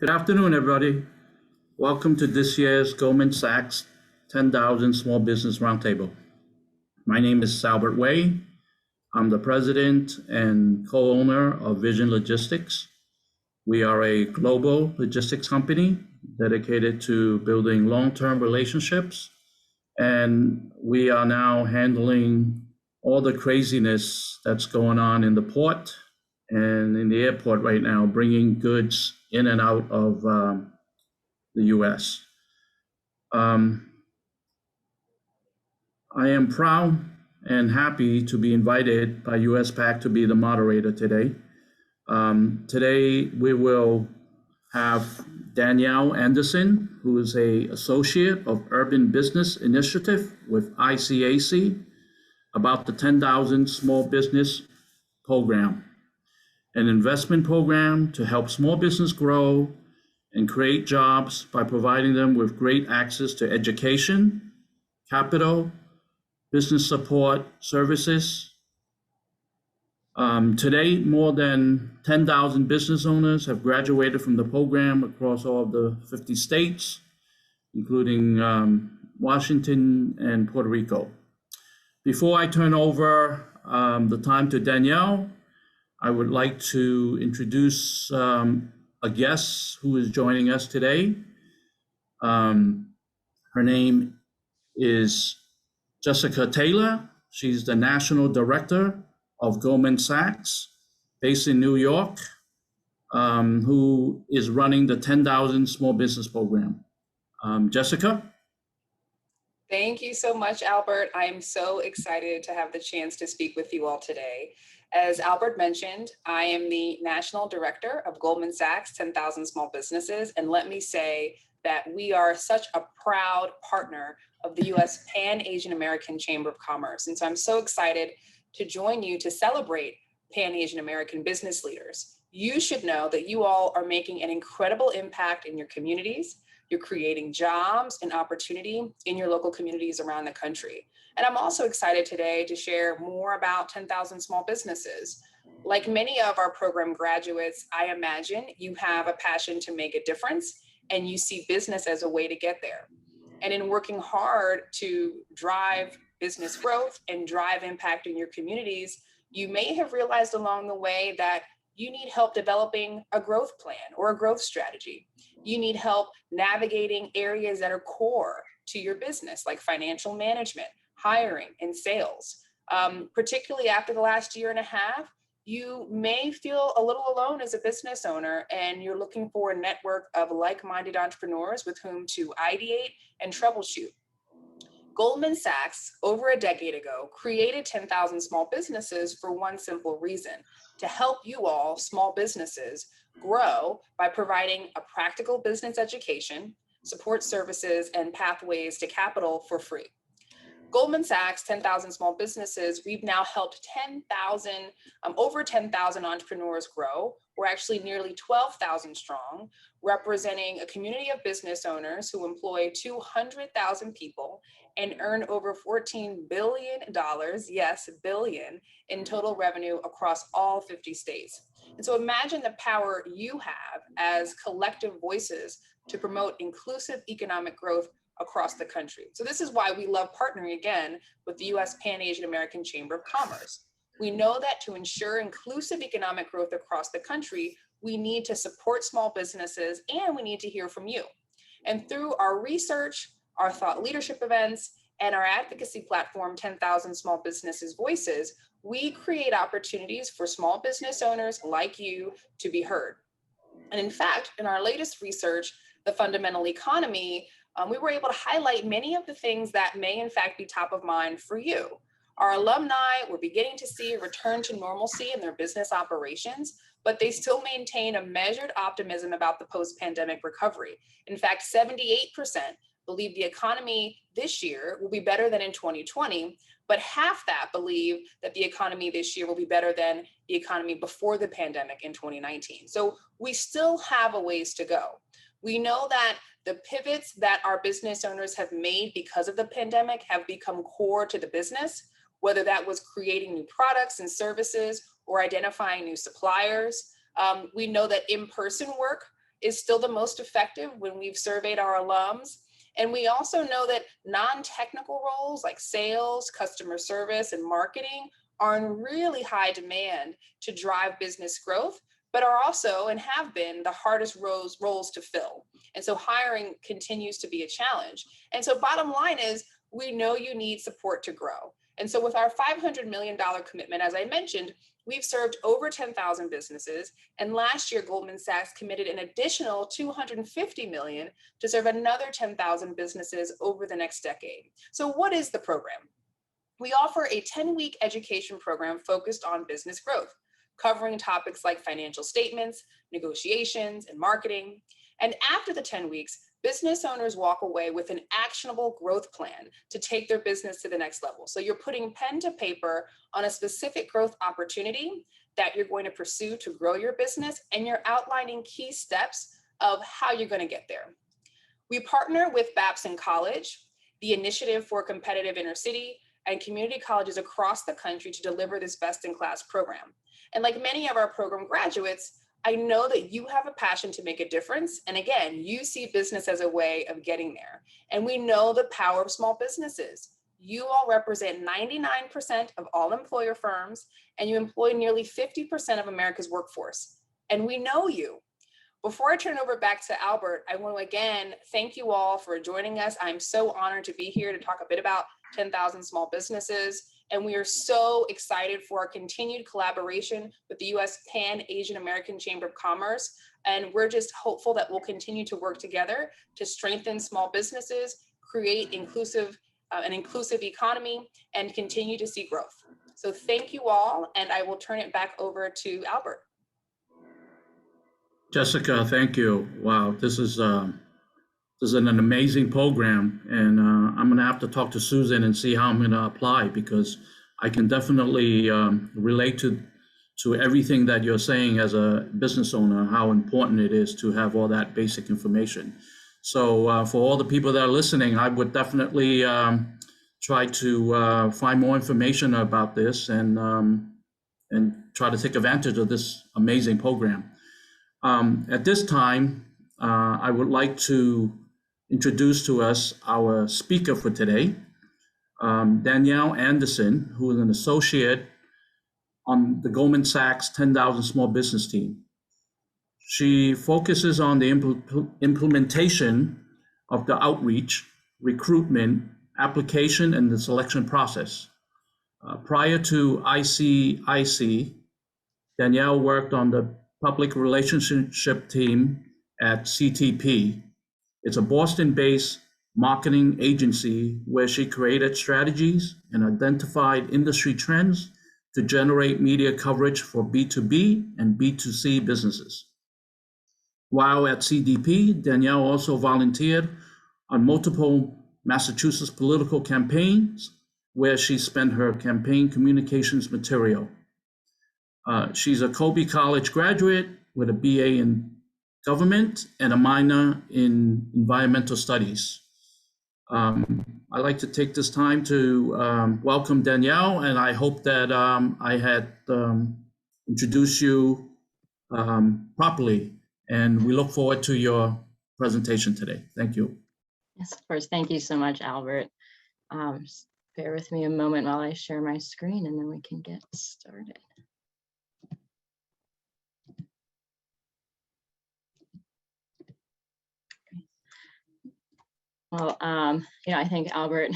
Good afternoon, everybody. Welcome to this year's Goldman Sachs 10,000 Small Business Roundtable. My name is Albert Way. I'm the president and co-owner of Vizion Logistics. We are a global logistics company dedicated to building long-term relationships, and we are now handling all the craziness that's going on in the port and in the airport right now, bringing goods in and out of the US. I am proud and happy to be invited by US PAC to be the moderator today. Today we will have Danielle Anderson, who is an associate of Urban Business Initiative with ICIC, about the 10,000 Small Business Program, an investment program to help small business grow and create jobs by providing them with great access to education, capital, business support services. Today, more than 10,000 business owners have graduated from the program across all of the 50 states, including Washington and Puerto Rico. Before I turn over the time to Danielle, I would like to introduce a guest who is joining us today. Her name is Jessica Taylor. She's the National Director of Goldman Sachs, based in New York, who is running the 10,000 Small Business Program. Jessica? Thank you so much, Albert. I am so excited to have the chance to speak with you all today. As Albert mentioned, I am the National Director of Goldman Sachs 10,000 Small Businesses, and let me say that we are such a proud partner of the U.S. Pan-Asian American Chamber of Commerce. And so I'm so excited to join you to celebrate Pan-Asian American business leaders. You should know that you all are making an incredible impact in your communities. You're creating jobs and opportunity in your local communities around the country. And I'm also excited today to share more about 10,000 small businesses. Like many of our program graduates, I imagine you have a passion to make a difference and you see business as a way to get there. And in working hard to drive business growth and drive impact in your communities, you may have realized along the way that you need help developing a growth plan or a growth strategy. You need help navigating areas that are core to your business, like financial management, hiring, and sales. Particularly after the last year and a half, you may feel a little alone as a business owner, and you're looking for a network of like-minded entrepreneurs with whom to ideate and troubleshoot. Goldman Sachs, over a decade ago, created 10,000 Small Businesses for one simple reason: to help you all, small businesses, grow by providing a practical business education, support services, and pathways to capital for free. Goldman Sachs 10,000 Small Businesses, we've now helped over 10,000 entrepreneurs grow. We're actually nearly 12,000 strong, representing a community of business owners who employ 200,000 people and earn over $14 billion, yes, billion, in total revenue across all 50 states. And so imagine the power you have as collective voices to promote inclusive economic growth across the country. So this is why we love partnering again with the U.S. Pan-Asian American Chamber of Commerce. We know that to ensure inclusive economic growth across the country, we need to support small businesses and we need to hear from you. And through our research, our thought leadership events, and our advocacy platform, 10,000 Small Businesses Voices, we create opportunities for small business owners like you to be heard. And in fact, in our latest research, The Fundamental Economy, we were able to highlight many of the things that may in fact be top of mind for you. Our alumni were beginning to see a return to normalcy in their business operations, but they still maintain a measured optimism about the post-pandemic recovery. In fact, 78% believe the economy this year will be better than in 2020, but half that believe that the economy this year will be better than the economy before the pandemic in 2019. So we still have a ways to go. We know that the pivots that our business owners have made because of the pandemic have become core to the business, whether that was creating new products and services or identifying new suppliers. We know that in-person work is still the most effective when we've surveyed our alums. And we also know that non-technical roles like sales, customer service, and marketing are in really high demand to drive business growth, but are also and have been the hardest roles to fill. And so hiring continues to be a challenge. And so bottom line is, we know you need support to grow. And so with our $500 million commitment, as I mentioned, we've served over 10,000 businesses. And last year, Goldman Sachs committed an additional $250 million to serve another 10,000 businesses over the next decade. So what is the program? We offer a 10-week education program focused on business growth, covering topics like financial statements, negotiations, and marketing. And after the 10 weeks, business owners walk away with an actionable growth plan to take their business to the next level. So you're putting pen to paper on a specific growth opportunity that you're going to pursue to grow your business, and you're outlining key steps of how you're going to get there. We partner with Babson College, the Initiative for Competitive Intercity, and community colleges across the country to deliver this best-in-class program. And like many of our program graduates, I know that you have a passion to make a difference. And again, you see business as a way of getting there. And we know the power of small businesses. You all represent 99% of all employer firms, and you employ nearly 50% of America's workforce. And we know you. Before I turn over back to Albert, I want to again thank you all for joining us. I'm so honored to be here to talk a bit about 10,000 small businesses. And we are so excited for our continued collaboration with the U.S. Pan-Asian American Chamber of Commerce. And we're just hopeful that we'll continue to work together to strengthen small businesses, create an inclusive economy, and continue to see growth. So thank you all, and I will turn it back over to Albert. Jessica, thank you. Wow, this is an amazing program, and I'm going to have to talk to Susan and see how I'm going to apply, because I can definitely relate to everything that you're saying as a business owner, how important it is to have all that basic information. So for all the people that are listening, I would definitely try to find more information about this and try to take advantage of this amazing program. At this time, I would like to introduce to us our speaker for today, Danielle Anderson, who is an associate on the Goldman Sachs 10,000 Small Business team. She focuses on the implementation of the outreach, recruitment, application, and the selection process. Prior to ICIC, Danielle worked on the public relationship team at CTP. It's a Boston-based marketing agency where she created strategies and identified industry trends to generate media coverage for B2B and B2C businesses. While at CDP, Danielle also volunteered on multiple Massachusetts political campaigns where she spent her campaign communications material. She's a Colby College graduate with a BA in government and a minor in environmental studies. I'd like to take this time to welcome Danielle, and I hope that I had introduced you properly, and we look forward to your presentation today. Thank you. Yes, of course. Thank you so much, Albert. Just bear with me a moment while I share my screen, and then we can get started. Well, I think Albert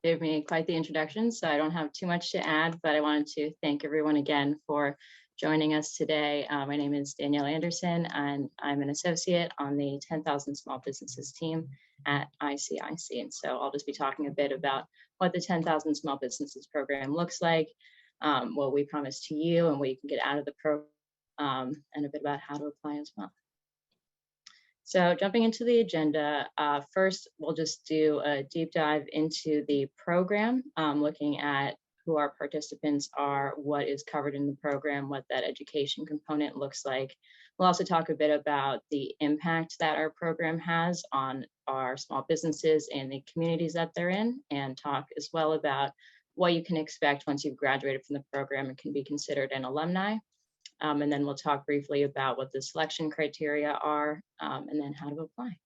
gave me quite the introduction, so I don't have too much to add, but I wanted to thank everyone again for joining us today. My name is Danielle Anderson, and I'm an associate on the 10,000 Small Businesses team at ICIC. And so I'll just be talking a bit about what the 10,000 Small Businesses program looks like, what we promise to you and what you can get out of the program, and a bit about how to apply as well. So jumping into the agenda, first, we'll just do a deep dive into the program, looking at who our participants are, what is covered in the program, what that education component looks like. We'll also talk a bit about the impact that our program has on our small businesses and the communities that they're in, and talk as well about what you can expect once you've graduated from the program and can be considered an alumni. And then we'll talk briefly about what the selection criteria are, and then how to apply.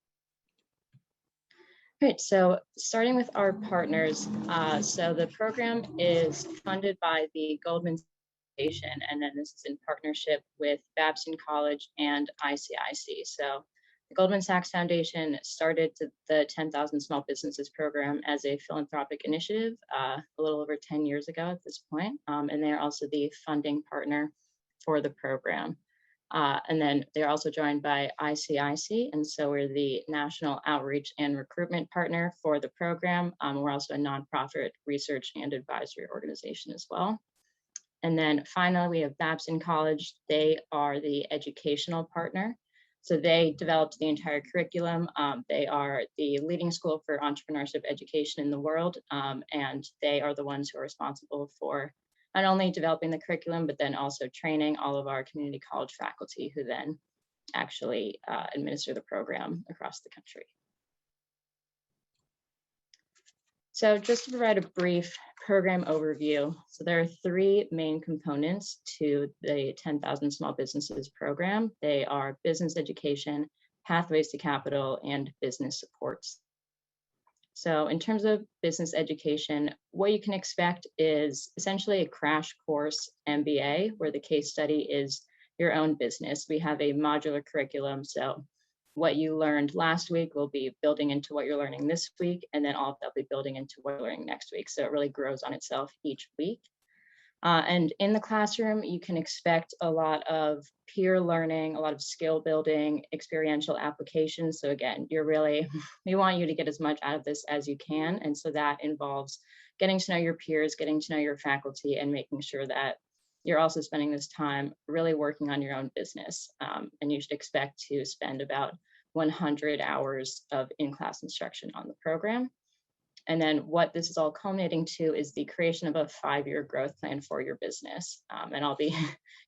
Great, so starting with our partners, so the program is funded by the Goldman Sachs, and then this is in partnership with Babson College and ICIC. So the Goldman Sachs Foundation started the 10,000 Small Businesses program as a philanthropic initiative a little over 10 years ago at this point, and they're also the funding partner for the program. And then they're also joined by ICIC, and so we're the National Outreach and Recruitment Partner for the program. We're also a nonprofit research and advisory organization as well. And then finally, we have Babson College. They are the educational partner. So they developed the entire curriculum. They are the leading school for entrepreneurship education in the world, and they are the ones who are responsible for not only developing the curriculum, but then also training all of our community college faculty who then actually administer the program across the country. So just to provide a brief program overview, so there are 3 main components to the 10,000 Small Businesses program. They are business education, pathways to capital, and business supports. So in terms of business education, what you can expect is essentially a crash course MBA, where the case study is your own business. We have a modular curriculum, so what you learned last week will be building into what you're learning this week, and then all of that will be building into what you're learning next week. So it really grows on itself each week. And in the classroom, you can expect a lot of peer learning, a lot of skill building, experiential applications. So again, we want you to get as much out of this as you can. And so that involves getting to know your peers, getting to know your faculty, and making sure that you're also spending this time really working on your own business. And you should expect to spend about 100 hours of in-class instruction on the program. And then what this is all culminating to is the creation of a 5-year growth plan for your business. And I'll be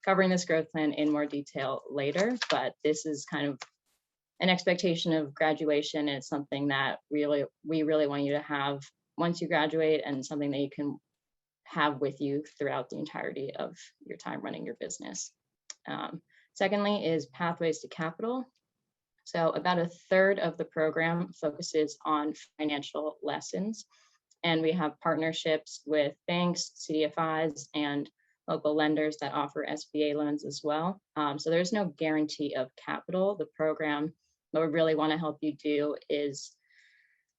covering this growth plan in more detail later, but this is kind of an expectation of graduation. And it's something that we really want you to have once you graduate, and something that you can have with you throughout the entirety of your time running your business. Secondly is pathways to capital. So about 1/3 of the program focuses on financial lessons, and we have partnerships with banks, CDFIs, and local lenders that offer SBA loans as well. So there's no guarantee of capital. The program, what we really want to help you do is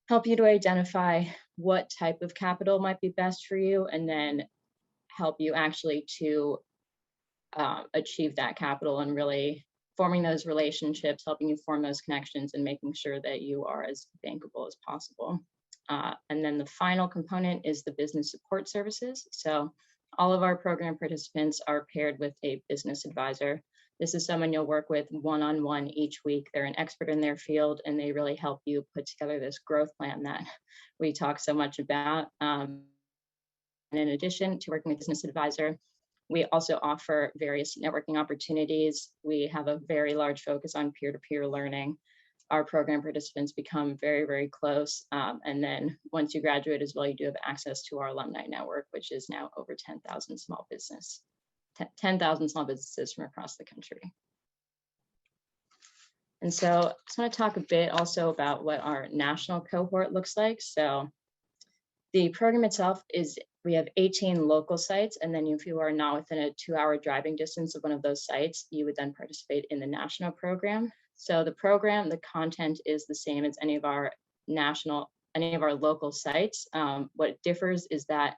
help you to identify what type of capital might be best for you, and then help you actually to achieve that capital, and really forming those relationships, helping you form those connections, and making sure that you are as bankable as possible. And then the final component is the business support services. So all of our program participants are paired with a business advisor. This is someone you'll work with one-on-one each week. They're an expert in their field, and they really help you put together this growth plan that we talk so much about. And in addition to working with a business advisor, we also offer various networking opportunities. We have a very large focus on peer-to-peer learning. Our program participants become very, very close. And then once you graduate as well, you do have access to our alumni network, which is now over 10,000 small businesses from across the country. And so I just want to talk a bit also about what our national cohort looks like. So the program itself is, we have 18 local sites, and then if you are not within a 2-hour driving distance of one of those sites, you would then participate in the national program. So the program, the content is the same as any of our local sites. What differs is that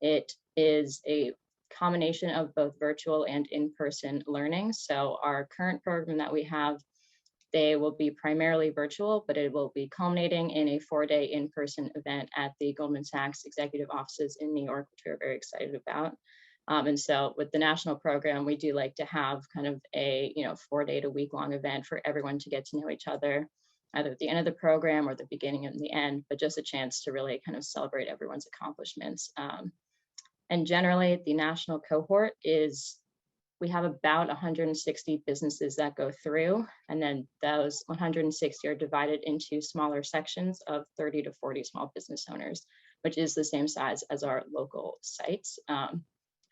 it is a combination of both virtual and in-person learning. So our current program that we have, they will be primarily virtual, but it will be culminating in a 4-day in-person event at the Goldman Sachs executive offices in New York, which we're very excited about. And so with the national program, we do like to have kind of a 4-day to week-long event for everyone to get to know each other, either at the end of the program or the beginning and the end, but just a chance to really kind of celebrate everyone's accomplishments. And generally, the national cohort we have about 160 businesses that go through, and then those 160 are divided into smaller sections of 30 to 40 small business owners, which is the same size as our local sites.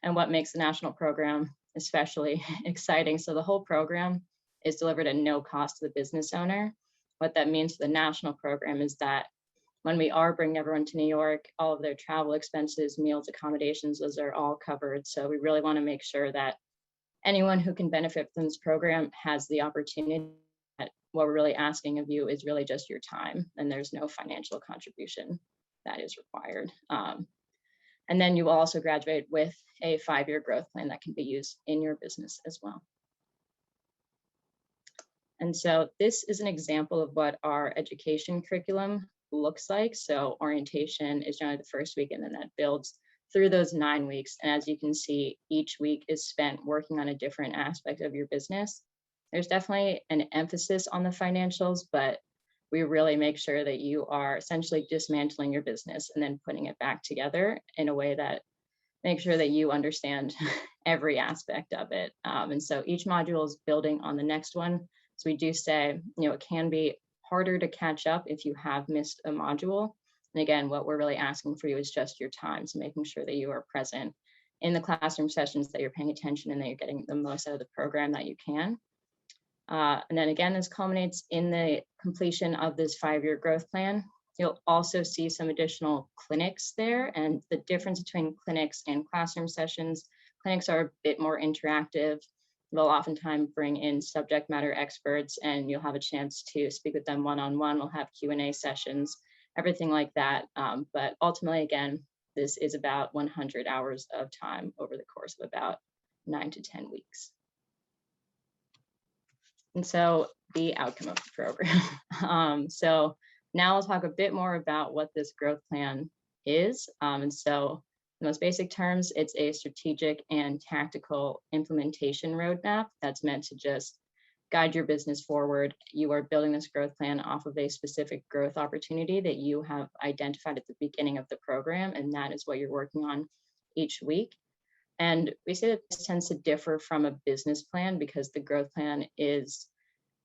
And what makes the national program especially exciting. So the whole program is delivered at no cost to the business owner. What that means for the national program is that when we are bringing everyone to New York, all of their travel expenses, meals, accommodations, those are all covered. So we really want to make sure that anyone who can benefit from this program has the opportunity. What we're really asking of you is really just your time, and there's no financial contribution that is required. And then you will also graduate with a 5-year growth plan that can be used in your business as well. And so this is an example of what our education curriculum looks like. So orientation is generally the first week, and then that builds through those 9 weeks. And as you can see, each week is spent working on a different aspect of your business. There's definitely an emphasis on the financials, but we really make sure that you are essentially dismantling your business and then putting it back together in a way that makes sure that you understand every aspect of it. And so each module is building on the next one. So we do say, it can be harder to catch up if you have missed a module. And again, what we're really asking for you is just your time. So making sure that you are present in the classroom sessions, that you're paying attention, and that you're getting the most out of the program that you can. And then again, this culminates in the completion of this 5-year growth plan. You'll also see some additional clinics there, and the difference between clinics and classroom sessions, clinics are a bit more interactive. They'll oftentimes bring in subject matter experts, and you'll have a chance to speak with them one-on-one. We'll have Q&A sessions, everything like that. But ultimately, again, this is about 100 hours of time over the course of about 9 to 10 weeks. And so the outcome of the program. So now I'll talk a bit more about what this growth plan is. And so in the most basic terms, it's a strategic and tactical implementation roadmap that's meant to just guide your business forward. You are building this growth plan off of a specific growth opportunity that you have identified at the beginning of the program, and that is what you're working on each week. And we say that this tends to differ from a business plan because the growth plan is,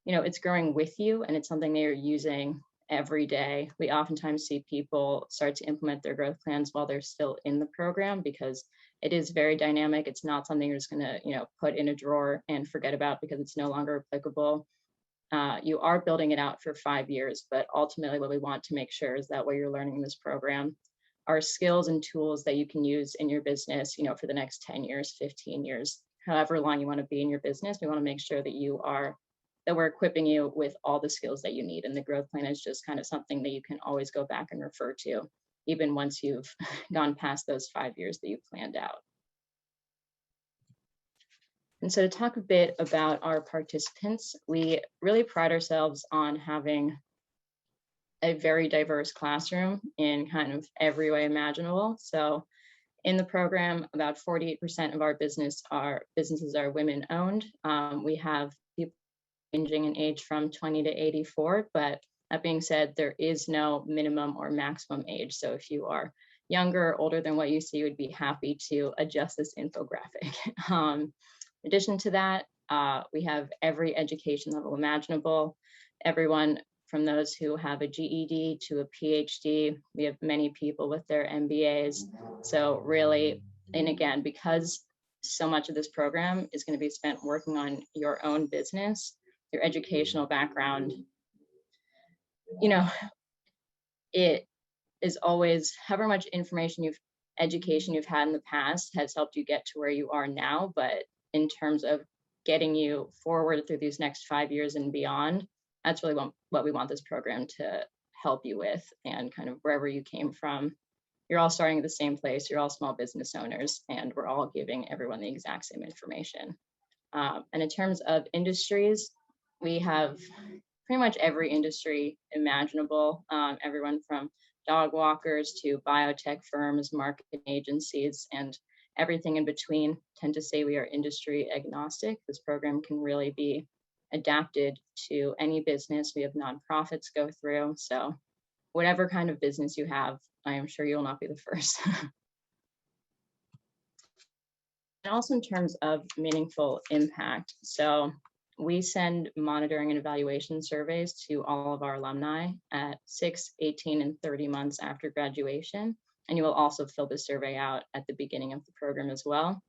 it's growing with you, and it's something that you're using every day. We oftentimes see people start to implement their growth plans while they're still in the program because it is very dynamic. It's not something you're just going to, put in a drawer and forget about because it's no longer applicable. You are building it out for 5 years, but ultimately what we want to make sure is that what you're learning in this program are skills and tools that you can use in your business, for the next 10 years, 15 years, however long you want to be in your business. We want to make sure that we're equipping you with all the skills that you need. And the growth plan is just kind of something that you can always go back and refer to, even once you've gone past those 5 years that you've planned out. And so to talk a bit about our participants, we really pride ourselves on having a very diverse classroom in kind of every way imaginable. So in the program, about 48% of our businesses are women owned. We have people ranging in age from 20 to 84, but that being said, there is no minimum or maximum age. So if you are younger or older than what you see, we'd be happy to adjust this infographic. In addition to that, we have every education level imaginable, everyone from those who have a GED to a PhD. We have many people with their MBAs. So really, and again, because so much of this program is going to be spent working on your own business, your educational background, it is always however much education you've had in the past has helped you get to where you are now. But in terms of getting you forward through these next 5 years and beyond, that's really what we want this program to help you with. And kind of wherever you came from, you're all starting at the same place, you're all small business owners, and we're all giving everyone the exact same information. And in terms of industries, we have pretty much every industry imaginable, everyone from dog walkers to biotech firms, marketing agencies, and everything in between. Tend to say we are industry agnostic. This program can really be adapted to any business. We have nonprofits go through. So whatever kind of business you have, I am sure you will not be the first. And also in terms of meaningful impact. So we send monitoring and evaluation surveys to all of our alumni at 6, 18, and 30 months after graduation. And you will also fill the survey out at the beginning of the program as well.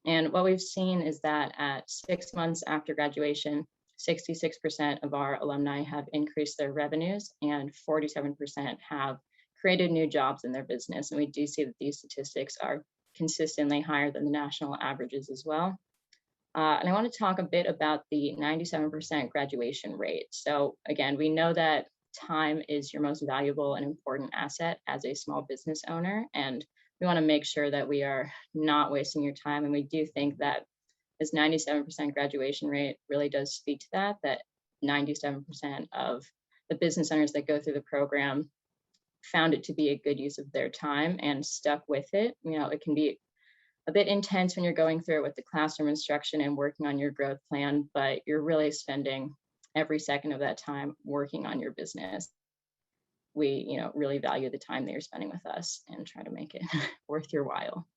And what we've seen is that at 6 months after graduation, 66% of our alumni have increased their revenues and 47% have created new jobs in their business. And we do see that these statistics are consistently higher than the national averages as well. And I want to talk a bit about the 97% graduation rate. So again, we know that time is your most valuable and important asset as a small business owner. And we want to make sure that we are not wasting your time. And we do think that this 97% graduation rate really does speak to that 97% of the business owners that go through the program found it to be a good use of their time and stuck with it. You know, it can be a bit intense when you're going through it with the classroom instruction and working on your growth plan, but you're really spending every second of that time working on your business. We, you know, really value the time that you're spending with us and try to make it worth your while.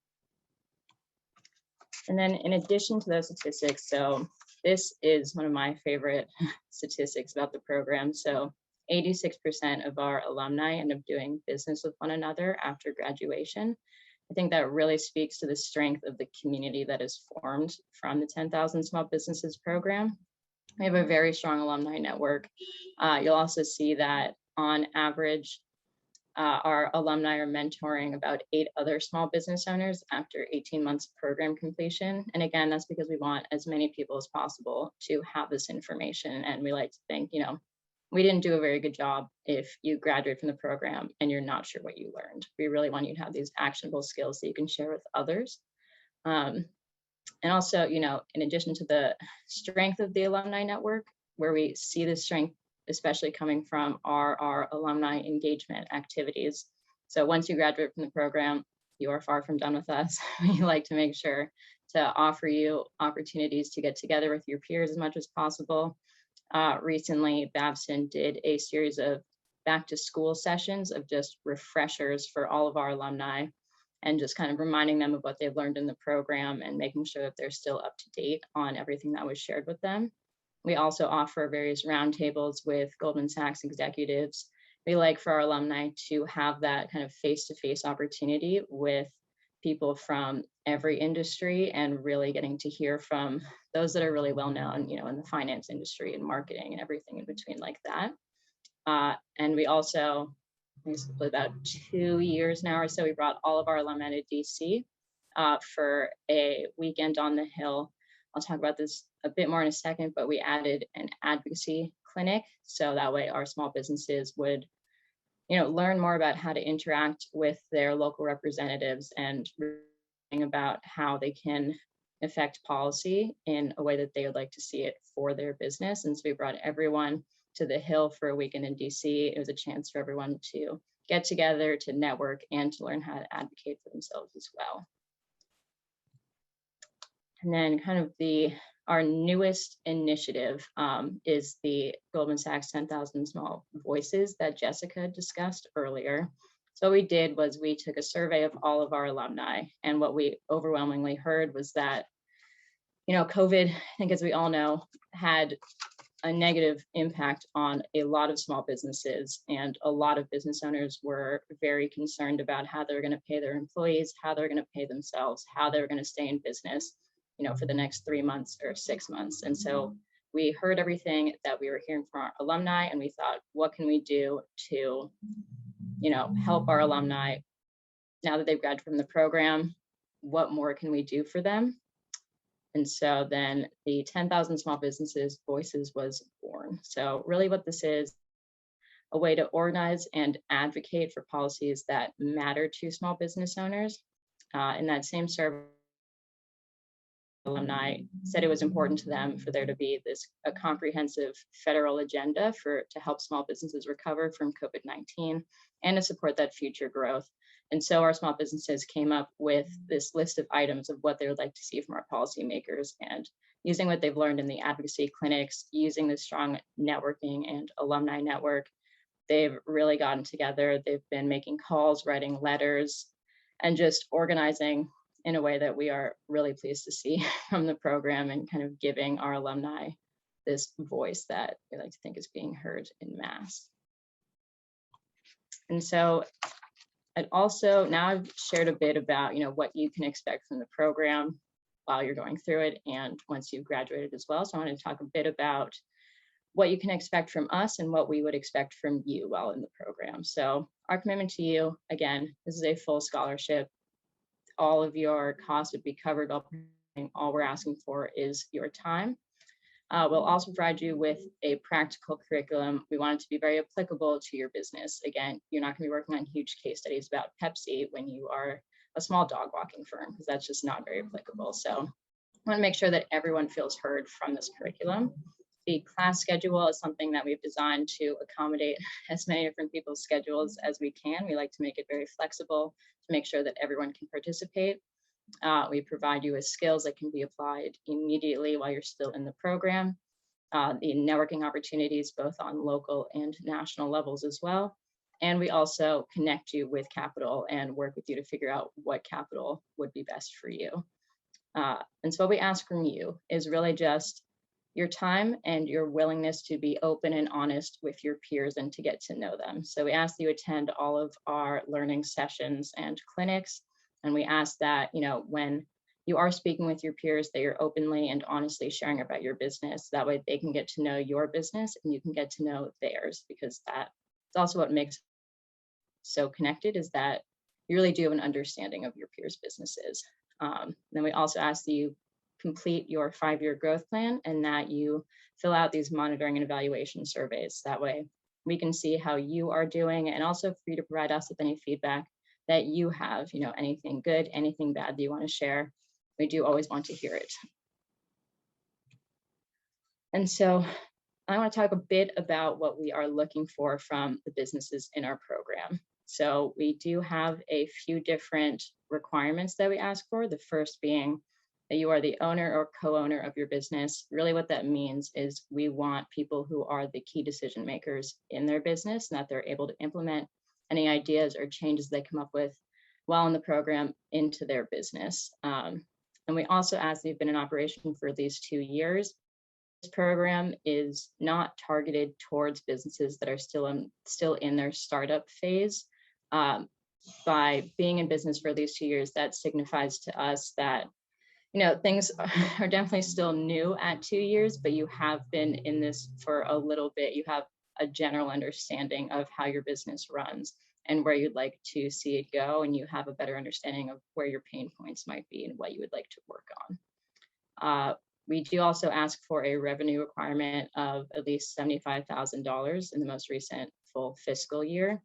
And then in addition to those statistics, so this is one of my favorite statistics about the program. So 86% of our alumni end up doing business with one another after graduation. I think that really speaks to the strength of the community that is formed from the 10,000 Small Businesses program. We have a very strong alumni network. You'll also see that on average, our alumni are mentoring about 8 other small business owners after 18 months of program completion. And again, that's because we want as many people as possible to have this information. And we like to think, you know, we didn't do a very good job if you graduate from the program and you're not sure what you learned. We really want you to have these actionable skills that you can share with others. And also, you know, in addition to the strength of the alumni network, where we see the strength, especially coming from our alumni engagement activities. So once you graduate from the program, you are far from done with us. We like to make sure to offer you opportunities to get together with your peers as much as possible. Recently, Babson did a series of back to school sessions of just refreshers for all of our alumni and just kind of reminding them of what they've learned in the program and making sure that they're still up to date on everything that was shared with them. We also offer various roundtables with Goldman Sachs executives. We like for our alumni to have that kind of face-to-face opportunity with people from every industry and really getting to hear from those that are really well known, you know, in the finance industry and marketing and everything in between like that. And we also, about 2 years now or so, we brought all of our alumni to DC for a weekend on the Hill. I'll talk about this a bit more in a second, but we added an advocacy clinic. So that way our small businesses would, you know, learn more about how to interact with their local representatives and about how they can affect policy in a way that they would like to see it for their business. And so we brought everyone to the Hill for a weekend in DC. It was a chance for everyone to get together, to network, and to learn how to advocate for themselves as well. And then kind of our newest initiative is the Goldman Sachs 10,000 Small Voices that Jessica discussed earlier. So what we did was we took a survey of all of our alumni, and what we overwhelmingly heard was that, you know, COVID, I think as we all know, had a negative impact on a lot of small businesses, and a lot of business owners were very concerned about how they're going to pay their employees, how they're going to pay themselves, how they're going to stay in business, you know, for the next 3 months or 6 months. And so we heard everything that we were hearing from our alumni, and we thought, what can we do to, you know, help our alumni now that they've graduated from the program? What more can we do for them? And so then the 10,000 Small Businesses Voices was born. So really what this is, a way to organize and advocate for policies that matter to small business owners. In that same survey, alumni said it was important to them for there to be a comprehensive federal agenda to help small businesses recover from COVID-19 and to support that future growth. And so our small businesses came up with this list of items of what they would like to see from our policymakers, and using what they've learned in the advocacy clinics, using the strong networking and alumni network, they've really gotten together. They've been making calls, writing letters, and just organizing in a way that we are really pleased to see from the program, and kind of giving our alumni this voice that we like to think is being heard in mass. And so now I've shared a bit about, you know, what you can expect from the program. while you're going through it and once you've graduated as well. So I want to talk a bit about what you can expect from us and what we would expect from you while in the program. So our commitment to you, again, this is a full scholarship. All of your costs would be covered. All we're asking for is your time. We'll also provide you with a practical curriculum. We want it to be very applicable to your business. Again, you're not going to be working on huge case studies about Pepsi when you are a small dog walking firm, because that's just not very applicable. So I want to make sure that everyone feels heard from this curriculum. The class schedule is something that we've designed to accommodate as many different people's schedules as we can. We like to make it very flexible to make sure that everyone can participate. We provide you with skills that can be applied immediately while you're still in the program. The networking opportunities both on local and national levels as well. And we also connect you with capital and work with you to figure out what capital would be best for you. And so what we ask from you is really just your time and your willingness to be open and honest with your peers and to get to know them. So we ask that you attend all of our learning sessions and clinics. And we ask that, when you are speaking with your peers, that you're openly and honestly sharing about your business. That way they can get to know your business and you can get to know theirs, because that's also what makes so connected, is that you really do have an understanding of your peers' businesses. Then we also ask that you complete your 5-year growth plan and that you fill out these monitoring and evaluation surveys. That way we can see how you are doing, and also for you to provide us with any feedback that you have, anything good, anything bad that you want to share. We do always want to hear it. And so I want to talk a bit about what we are looking for from the businesses in our program. So we do have a few different requirements that we ask for. The first being that you are the owner or co-owner of your business. Really what that means is we want people who are the key decision makers in their business, and that they're able to implement any ideas or changes they come up with while in the program into their business. And we also ask that you've been in operation for at least 2 years. This program is not targeted towards businesses that are still in their startup phase. By being in business for at least 2 years, that signifies to us that things are definitely still new at 2 years, but you have been in this for a little bit. You have a general understanding of how your business runs and where you'd like to see it go, and you have a better understanding of where your pain points might be and what you would like to work on. We do also ask for a revenue requirement of at least $75,000 in the most recent full fiscal year.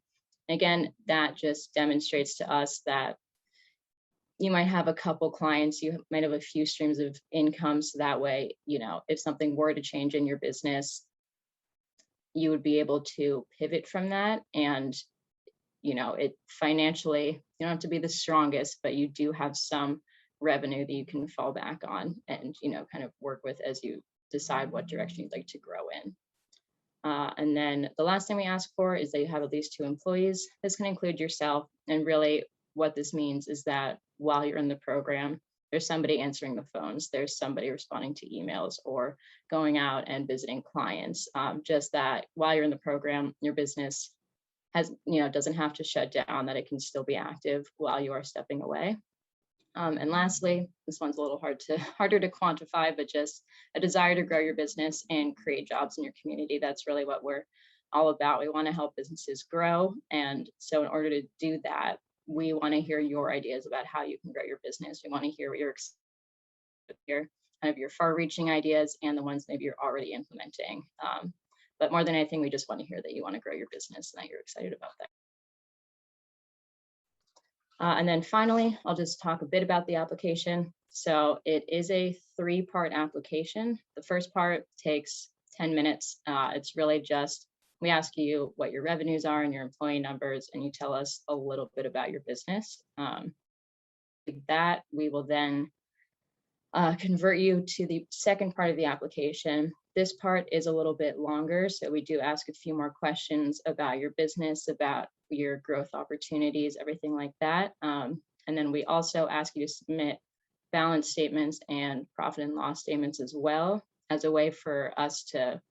Again, that just demonstrates to us that you might have a couple clients, you might have a few streams of income. So that way, if something were to change in your business, you would be able to pivot from that. And, it financially, you don't have to be the strongest, but you do have some revenue that you can fall back on and, kind of work with as you decide what direction you'd like to grow in. And then the last thing we ask for is that you have at least 2 employees. This can include yourself. And really what this means is that while you're in the program, there's somebody answering the phones, there's somebody responding to emails or going out and visiting clients. Just that while you're in the program, your business doesn't have to shut down, that it can still be active while you are stepping away. And lastly, this one's a little harder to quantify, but just a desire to grow your business and create jobs in your community. That's really what we're all about. We want to help businesses grow. And so in order to do that, we want to hear your ideas about how you can grow your business. We want to hear what your far-reaching ideas and the ones maybe you're already implementing. But more than anything, we just want to hear that you want to grow your business and that you're excited about that. And then finally, I'll just talk a bit about the application. So it is a 3-part application. The first part takes 10 minutes. It's really just, we ask you what your revenues are and your employee numbers, and you tell us a little bit about your business. That we will then convert you to the second part of the application. This part is a little bit longer, so we do ask a few more questions about your business, about your growth opportunities, everything like that. And then we also ask you to submit balance statements and profit and loss statements as well, as a way for us to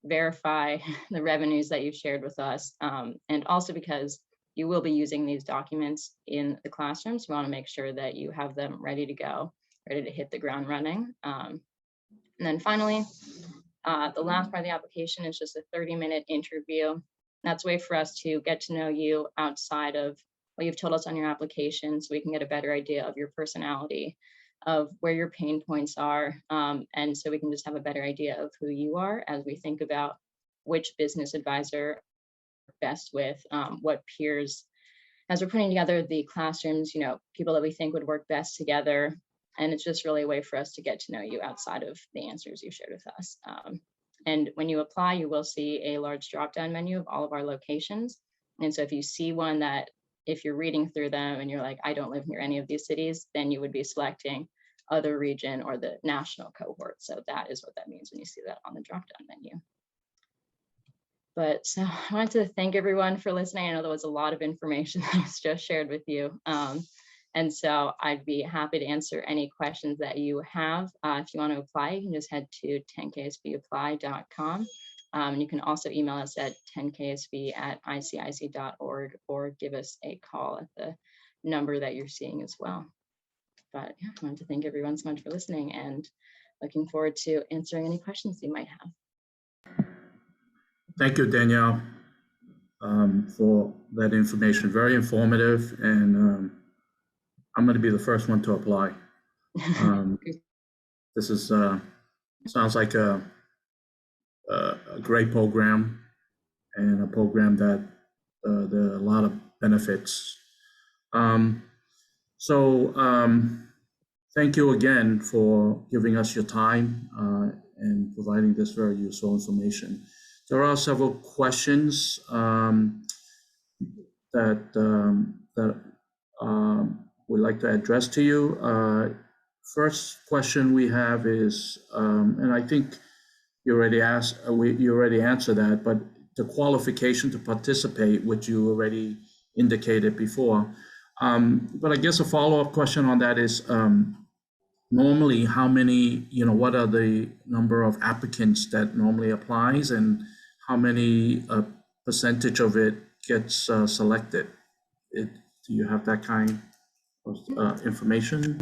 verify the revenues that you've shared with us. And also because you will be using these documents in the classrooms, we want to make sure that you have them ready to go. ready to hit the ground running. And then finally, the last part of the application is just a 30-minute interview. That's a way for us to get to know you outside of what you've told us on your application, so we can get a better idea of your personality, of where your pain points are, and so we can just have a better idea of who you are as we think about which business advisor best with, what peers, as we're putting together the classrooms, people that we think would work best together. And it's just really a way for us to get to know you outside of the answers you shared with us. And when you apply, you will see a large drop-down menu of all of our locations. And so if you see one that, if you're reading through them and you're like, I don't live near any of these cities, then you would be selecting other region or the national cohort. So that is what that means when you see that on the drop-down menu. But so I wanted to thank everyone for listening. I know there was a lot of information that was just shared with you. And so I'd be happy to answer any questions that you have. If you want to apply, you can just head to 10ksbapply.com. And you can also email us at 10ksb@icic.org or give us a call at the number that you're seeing as well. But yeah, I wanted to thank everyone so much for listening and looking forward to answering any questions you might have. Thank you, Danielle, for that information. Very informative, and I'm going to be the first one to apply. This is sounds like a great program, and a program that there are a lot of benefits. Thank you again for giving us your time and providing this very useful information. There are several questions that we'd like to address to you. First question we have is, and I think you already answered that, but the qualification to participate, which you already indicated before. But I guess a follow-up question on that is, normally how many, what are the number of applicants that normally applies, and how many percentage of it gets selected? Do you have that kind of information?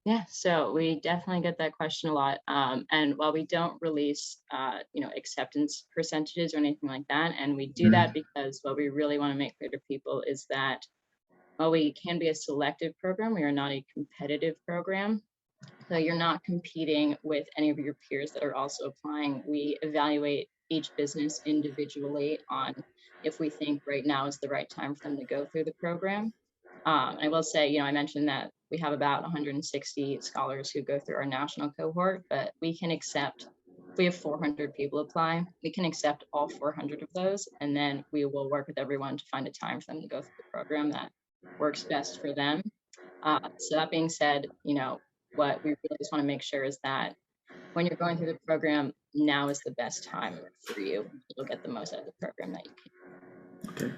Yeah, so we definitely get that question a lot. And while we don't release, acceptance percentages or anything like that, and we do that because what we really want to make clear to people is that while we can be a selective program, we are not a competitive program. So you're not competing with any of your peers that are also applying. We evaluate each business individually on if we think right now is the right time for them to go through the program. I will say, I mentioned that we have about 160 scholars who go through our national cohort, but we can accept, if we have 400 people apply, we can accept all 400 of those, and then we will work with everyone to find a time for them to go through the program that works best for them. So that being said, what we really just want to make sure is that when you're going through the program, now is the best time for you. You'll get the most out of the program that you can. Okay.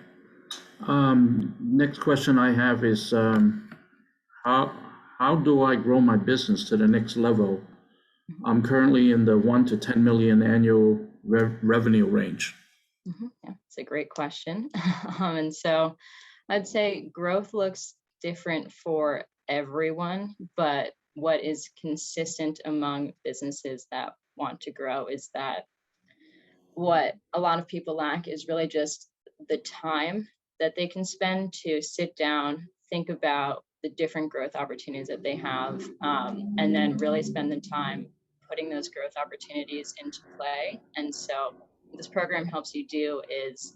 Next question I have is, how do I grow my business to the next level? I'm currently in the 1 to 10 million annual revenue range. Yeah, it's a great question. And so I'd say growth looks different for everyone, but what is consistent among businesses that want to grow is that what a lot of people lack is really just the time that they can spend to sit down, think about the different growth opportunities that they have, and then really spend the time putting those growth opportunities into play. And so what this program helps you do is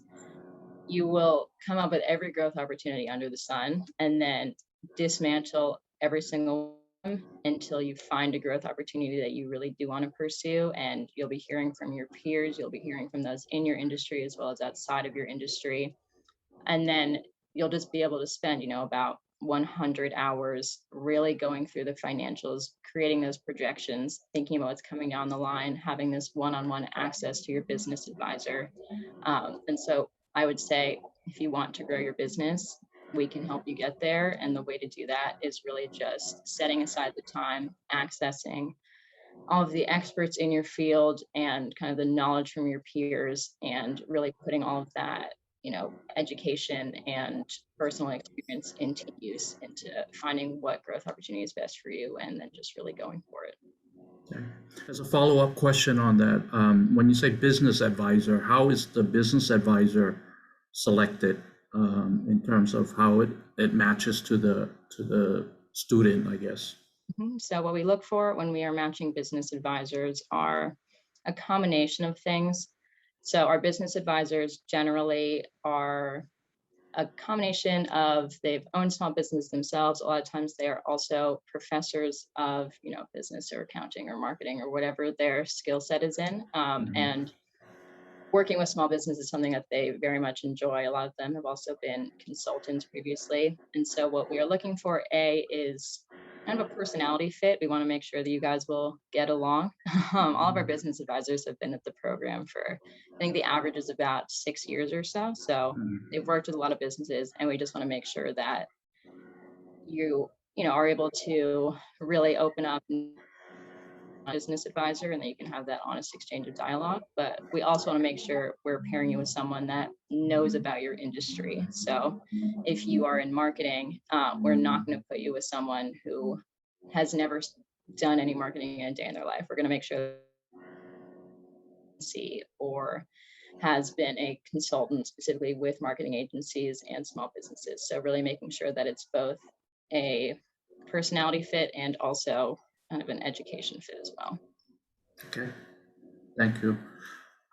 you will come up with every growth opportunity under the sun and then dismantle every single one until you find a growth opportunity that you really do want to pursue. And you'll be hearing from your peers, you'll be hearing from those in your industry as well as outside of your industry. And then you'll just be able to spend, about 100 hours really going through the financials, creating those projections, thinking about what's coming down the line, having this one-on-one access to your business advisor. And so I would say, if you want to grow your business, we can help you get there. And the way to do that is really just setting aside the time, accessing all of the experts in your field and kind of the knowledge from your peers, and really putting all of that education and personal experience into use, into finding what growth opportunity is best for you, and then just really going for it. Okay. As a follow-up question on that, when you say business advisor, how is the business advisor selected in terms of how it matches to the student, I guess? So what we look for when we are matching business advisors are a combination of things. So our business advisors generally are a combination of they've owned small business themselves. A lot of times they are also professors of business or accounting or marketing or whatever their skill set is in. And working with small business is something that they very much enjoy. A lot of them have also been consultants previously. And so what we are looking for, is kind of a personality fit. We want to make sure that you guys will get along. All of our business advisors have been at the program for, I think the average is about 6 years or so. So they've worked with a lot of businesses, and we just want to make sure that you are able to really open up a business advisor and that you can have that honest exchange of dialogue. But we also want to make sure we're pairing you with someone that knows about your industry. So if you are in marketing, we're not going to put you with someone who has never done any marketing in a day in their life. We're going to make sure or has been a consultant specifically with marketing agencies and small businesses. So really making sure that it's both a personality fit and also kind of an education fit as well. Okay, thank you.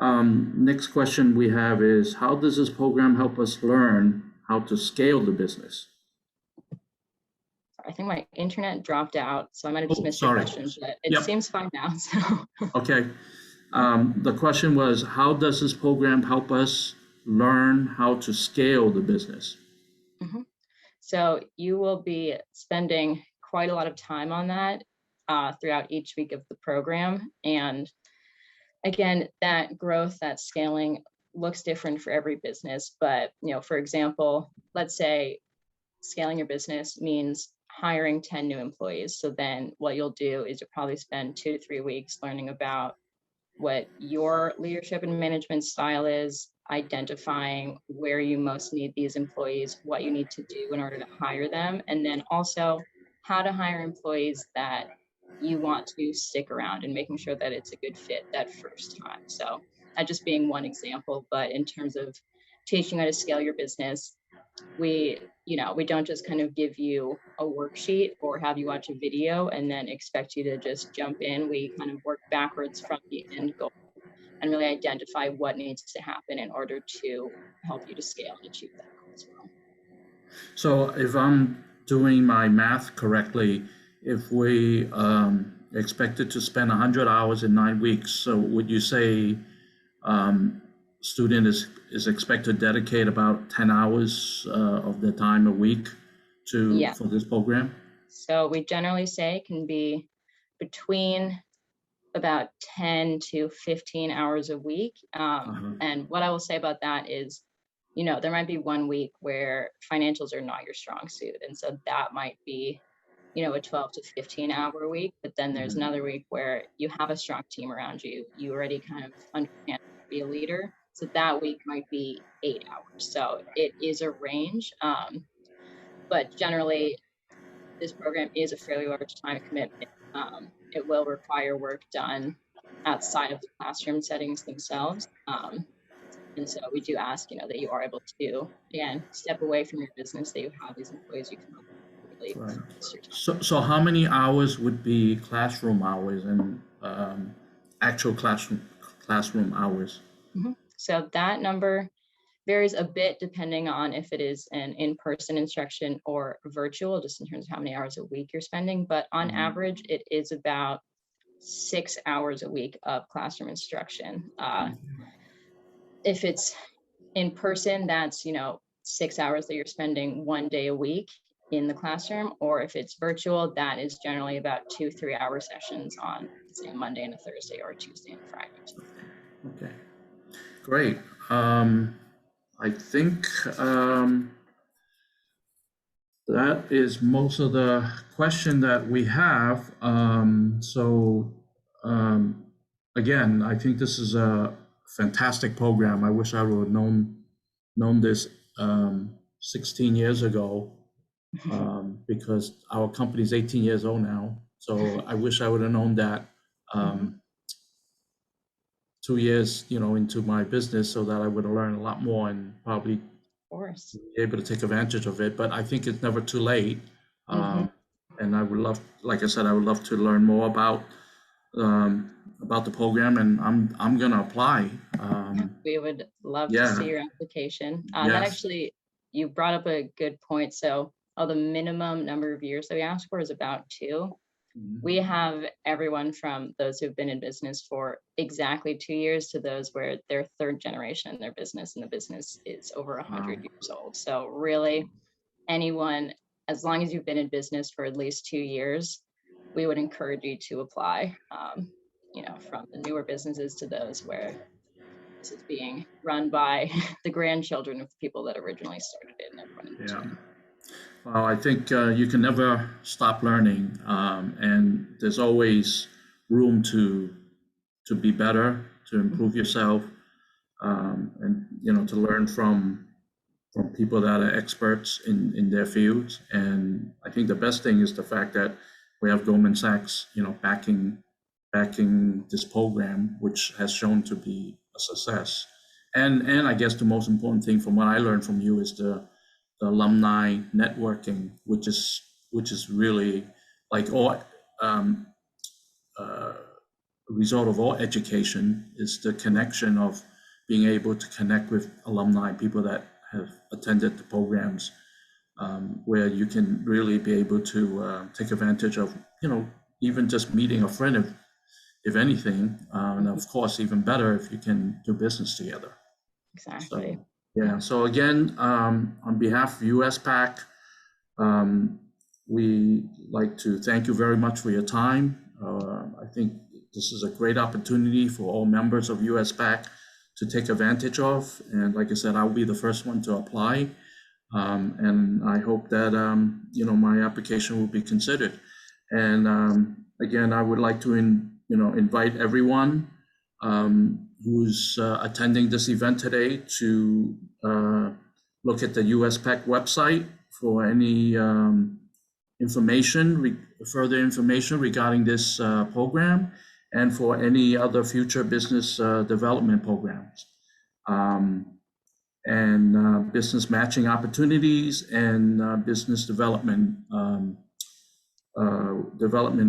Next question we have is, how does this program help us learn how to scale the business? I think my internet dropped out, so I might have just missed your question, but it seems fine now. So. Okay. The question was, how does this program help us learn how to scale the business? So you will be spending quite a lot of time on that throughout each week of the program. And again, that growth, that scaling looks different for every business. But, for example, let's say scaling your business means hiring 10 new employees. So then what you'll do is you'll probably spend 2 to 3 weeks learning about what your leadership and management style is, identifying where you most need these employees, what you need to do in order to hire them, and then also how to hire employees that you want to stick around and making sure that it's a good fit that first time. So that just being one example, but in terms of teaching how to scale your business, we don't just kind of give you a worksheet or have you watch a video and then expect you to just jump in. We kind of work backwards from the end goal and really identify what needs to happen in order to help you to scale and achieve that goal as well. So if I'm doing my math correctly, if we expected to spend 100 hours in 9 weeks, so would you say student is expected to dedicate about 10 hours of their time a week for this program? So we generally say it can be between about 10 to 15 hours a week. And what I will say about that is, there might be 1 week where financials are not your strong suit. And so that might be, a 12 to 15 hour week. But then there's another week where you have a strong team around you. You already kind of understand how to be a leader. So that week might be 8 hours. So it is a range. But generally, this program is a fairly large time commitment. It will require work done outside of the classroom settings themselves. And so we do ask, that you are able to, again, step away from your business, that you have these employees you can help really. Right. So how many hours would be classroom hours and actual classroom hours? So that number varies a bit depending on if it is an in-person instruction or virtual, just in terms of how many hours a week you're spending. But on average, it is about 6 hours a week of classroom instruction. If it's in person, that's 6 hours that you're spending 1 day a week in the classroom, or if it's virtual, that is generally about 2-3 hour sessions on, say, a Monday and a Thursday, or a Tuesday and a Friday. Okay, great. I think that is most of the question that we have. Again, I think this is a fantastic program. I wish I would have known known this 16 years ago, because our company is 18 years old now. So I wish I would have known that 2 years, into my business, so that I would have learned a lot more and probably Of course. be able to take advantage of it. But I think it's never too late. And I would love, like I said, I would love to learn more about the program, and I'm gonna apply. We would love to Yeah. see your application. That Yes. actually, you brought up a good point. So, the minimum number of years that we ask for is about 2. We have everyone from those who've been in business for exactly 2 years to those where they're third generation in their business, and the business is over 100 years old. So really, anyone, as long as you've been in business for at least 2 years, we would encourage you to apply. From the newer businesses to those where this is being run by the grandchildren of people that originally started it and everyone in between. Well, I think you can never stop learning, and there's always room to be better, to improve yourself, and to learn from people that are experts in their fields. And I think the best thing is the fact that we have Goldman Sachs, backing this program, which has shown to be a success. And I guess the most important thing from what I learned from you is the alumni networking, which is really like all result of all education, is the connection of being able to connect with alumni, people that have attended the programs, where you can really be able to take advantage of, even just meeting a friend, if anything, and of course, even better if you can do business together. Exactly. So, yeah. So again, on behalf of USPAC, we like to thank you very much for your time. I think this is a great opportunity for all members of USPAC to take advantage of. And like I said, I'll be the first one to apply. And I hope that, my application will be considered. And again, I would like to, invite everyone who's attending this event today to look at the USPAC website for any further information regarding this program, and for any other future business development programs, and business matching opportunities, and business development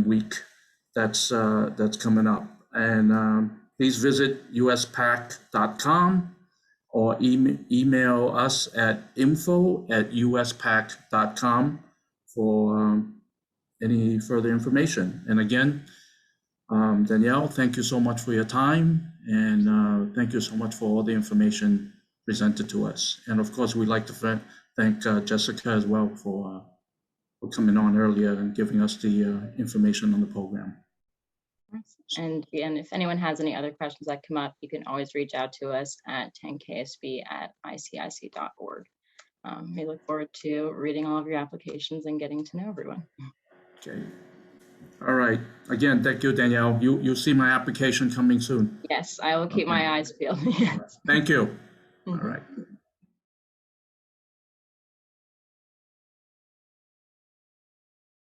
week that's coming up. And please visit uspac.com or email us at info@uspac.com for any further information. And again, Danielle, thank you so much for your time, and thank you so much for all the information presented to us. And of course, we'd like to thank Jessica as well for coming on earlier and giving us the information on the program. And again, if anyone has any other questions that come up, you can always reach out to us at 10ksb@icic.org. We look forward to reading all of your applications and getting to know everyone. Okay. All right. Again, thank you, Danielle. You'll see my application coming soon. Yes, I will keep my eyes peeled. Yes. Thank you. All right.